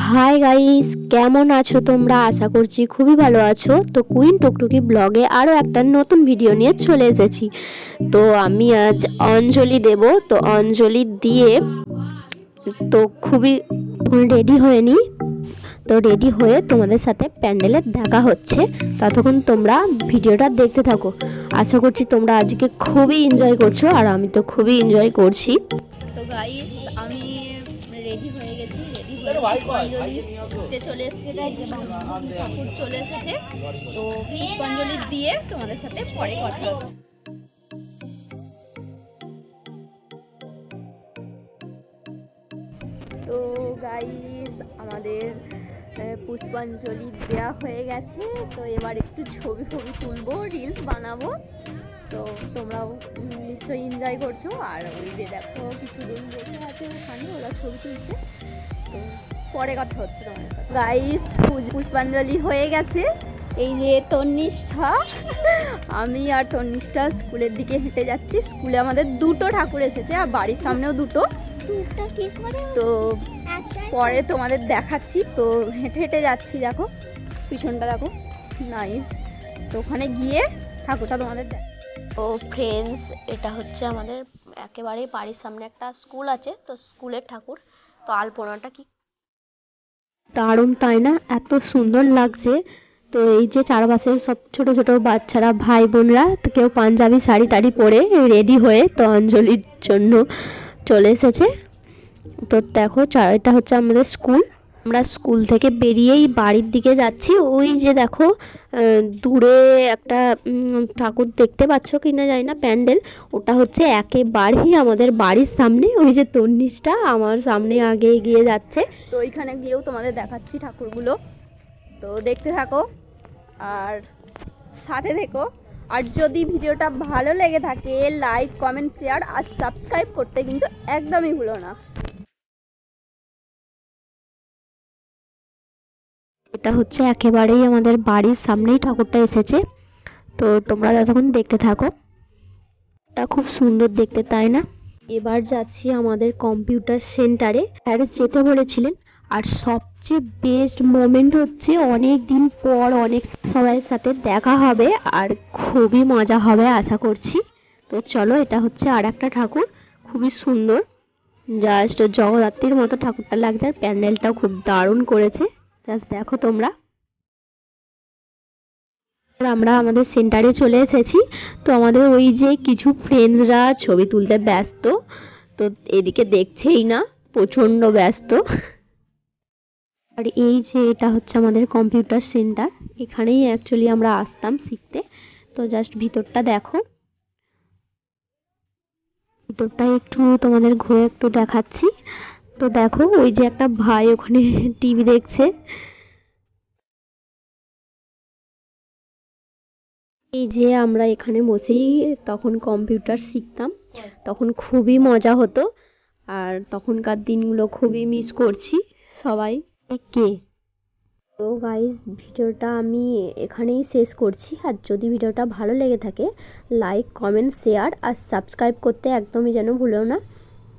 Hi guys, কেমন আছো তোমরা? আশা করছি খুবই ভালো আছো। তো কুইন টুকটুকি ব্লগে আরও একটা নতুন ভিডিও নিয়ে চলে এসেছি। তো আমি আজ অঞ্জলি দেব। তো অঞ্জলি দিয়ে তো খুবই রেডি হয়ে নিই। তো রেডি হয়ে তোমাদের সাথে প্যান্ডেলে দেখা হচ্ছে। ততক্ষণ তোমরা ভিডিওটা দেখতে থাকো। আশা করছি তোমরা আজকে খুবই এনজয় করছো, আর আমি তো খুবই এনজয় করছি। তো গাইস, আমি রেডি হয়ে গেছি। রেডি হয়ে পুষ্পাঞ্জলি চলে এসেছি। এই যে ঠাকুর চলে এসেছে। তো পুষ্পাঞ্জলি দিয়ে তোমাদের সাথে পরে কথা হচ্ছে। তো গাইস, আমাদের পুষ্পাঞ্জলি দেওয়া হয়ে গেছে। তো এবার একটু ছবি তুলবো, রিলস বানাবো। তো তোমরাও নিশ্চয়ই এনজয় করছো। আর ওই যে দেখো কিছুজন বসে আছে ওখানে, ওরা ছবি তুলছে। তো পরে কথা হচ্ছে তোমাদের সাথে। গাইস, পুষ্পাঞ্জলি হয়ে গেছে। এই যে তন্নিষ্ঠা, আমি আর তন্নিষ্ঠা স্কুলের দিকে হেঁটে যাচ্ছি। স্কুলে আমাদের দুটো ঠাকুর এসেছে, আর বাড়ির সামনেও দুটো। তো পরে তোমাদের দেখাচ্ছি। তো হেঁটে হেঁটে যাচ্ছি, দেখো পিছনটা দেখো, নাইস। তো ওখানে গিয়ে ঠাকুরটা তোমাদের দেখ। তো ফ্রেন্ডস, এটা হচ্ছে আমাদের একেবারে বাড়ির সামনে একটা স্কুল আছে। তো স্কুলের ঠাকুর। তো আলপনাটা কি দারুণ, তাই না? এত সুন্দর লাগছে। তো এই যে চারপাশে সব ছোট ছোট বাচ্চারা, ভাই বোনরা, তো কেউ পাঞ্জাবি শাড়ি টাড়ি পরে রেডি হয়ে তো অঞ্জলির জন্য চলে এসেছে। তো দেখো, এটা হচ্ছে আমাদের স্কুল। আমরা স্কুল থেকে বেরিয়েই বাড়ির দিকে যাচ্ছি। ওই যে দেখো দূরে একটা ঠাকুর দেখতে পাচ্ছ কিনা জানি না, প্যান্ডেল। ওটা হচ্ছে একেবারেই আমাদের বাড়ির সামনে। ওই যে তন্নিষ্ঠা আমার সামনে আগে এগিয়ে যাচ্ছে। তো ওইখানে গিয়েও তোমাদের দেখাচ্ছি ঠাকুরগুলো। তো দেখতে থাকো আর সাথে থেকো। আর যদি ভিডিওটা ভালো লেগে থাকে, লাইক, কমেন্ট, শেয়ার আর সাবস্ক্রাইব করতে কিন্তু একদমই ভুলো না। এটা হচ্ছে একেবারেই আমাদের বাড়ির সামনেই ঠাকুরটা এসেছে। তো তোমরা যতক্ষণ দেখতে থাকো। এটা খুব সুন্দর দেখতে, তাই না? এবার যাচ্ছি আমাদের কম্পিউটার সেন্টারে। স্যার যেতে বলেছিলেন। আর সবচেয়ে বেস্ট মোমেন্ট হচ্ছে অনেক দিন পর অনেক সবাইয়ের সাথে দেখা হবে, আর খুবই মজা হবে আশা করছি। তো চলো, এটা হচ্ছে আর একটা ঠাকুর, খুবই সুন্দর। জাস্ট জগদ্ধাত্রীর মতো ঠাকুরটা লাগছে, আর প্যান্ডেলটাও খুব দারুণ করেছে। জাস্ট দেখো তোমরা। আমরা আমাদের সেন্টারে চলে এসেছি। তো আমাদের ওই যে কিছু ফ্রেন্ডসরা ছবি তুলতে ব্যস্ত। তো এদিকে দেখছেই না, প্রচন্ড ব্যস্ত। আর এই যে এটা হচ্ছে আমাদের কম্পিউটার সেন্টার। এখানেই অ্যাকচুয়ালি আমরা আসতাম শিখতে। তো জাস্ট ভিতরটা দেখো। ভিতরটা একটু তোমাদের ঘুরে একটু দেখাচ্ছি। তো দেখো, ওই যে একটা ভাই ওখানে টিভি দেখছে। এই যে আমরা এখানে বসেই তখন কম্পিউটার শিখতাম। তখন খুবই মজা হতো। আর তখনকার দিনগুলো খুবই মিস করছি সবাই। কে তো গাইস, ভিডিওটা আমি এখানেই শেষ করছি। আর যদি ভিডিওটা ভালো লেগে থাকে, লাইক, কমেন্ট, শেয়ার আর সাবস্ক্রাইব করতে একদমই যেন ভুলো না।